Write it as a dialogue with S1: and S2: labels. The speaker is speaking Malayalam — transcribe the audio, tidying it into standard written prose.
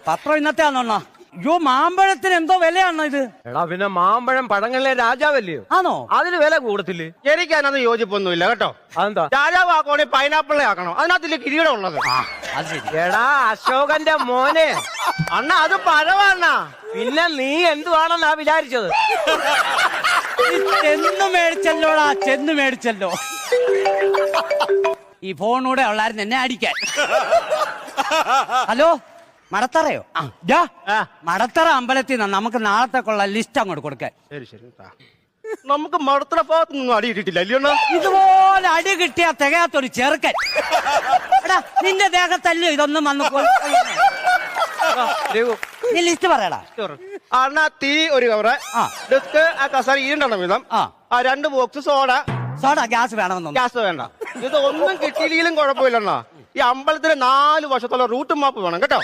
S1: പത്രം ഇന്നത്തെ ആണോ? അയ്യോ, മാമ്പഴത്തിന് എന്തോ വിലയാണോ ഇത്?
S2: എടാ പിന്നെ മാമ്പഴം പഴങ്ങളിലെ രാജാവല്ലയോ,
S1: ആണോ?
S2: അതിന് വില കൂടത്തില്ലേ?
S3: എനിക്ക് അതിനകത്ത് യോജിപ്പൊന്നുമില്ല കേട്ടോ.
S2: അതെന്താ?
S3: രാജാവ് ആക്കണേ പൈനാപ്പിളെ ആക്കണം, അതിനകത്തില്ലേ കിരീടം ഉള്ളത്.
S1: അത് ശരി.
S2: എടാ അശോകന്റെ മോനെ,
S3: അണ്ണ അത് പഴവണ്ണ.
S2: പിന്നെ നീ എന്തുവാണെന്നാ വിചാരിച്ചത്?
S1: ചെന്ന് മേടിച്ചല്ലോടാ, ചെന്ന് മേടിച്ചല്ലോ. ഈ ഫോണൂടെ ഉള്ളായിരുന്നു എന്നെ അടിക്കാൻ. ഹലോ, മടത്തറയോ? മടത്തറ അമ്പലത്തിൽ നിന്ന് നമുക്ക് നാളത്തേക്കുള്ള ലിസ്റ്റ് അങ്ങോട്ട് കൊടുക്കാൻ.
S3: ശരി ശരി. നമുക്ക് മടത്തറ ഭാഗത്ത് നിന്നും അടി ഇട്ടിട്ടില്ല അല്ലയോ?
S1: ഇതുപോലെ അടി കിട്ടിയാ തികയാത്തൊരു ചെറുക്കൻ. എടാ, നിന്റെ ദേഹത്തല്ലോ ഇതൊന്നും വന്ന് നീ ലിസ്റ്റ് പറയടാ.
S3: അണ്ണ തീ ഒരു കവറ്, ഡിസ്ക് ആ കസാര ഈണ്ടെണ്ണം വീതം, ആ 2 ബോക്സ് സോഡ.
S1: ഗ്യാസ് വേണമെന്നോ?
S3: ഗ്യാസ് വേണ്ട. ഇത് ഒന്നും കിട്ടിയില്ലെങ്കിലും കുഴപ്പമില്ലണ്ണ. ഈ അമ്പലത്തിന് 4 വർഷത്തോളം റൂട്ട് മാപ്പ് വേണം കേട്ടോ.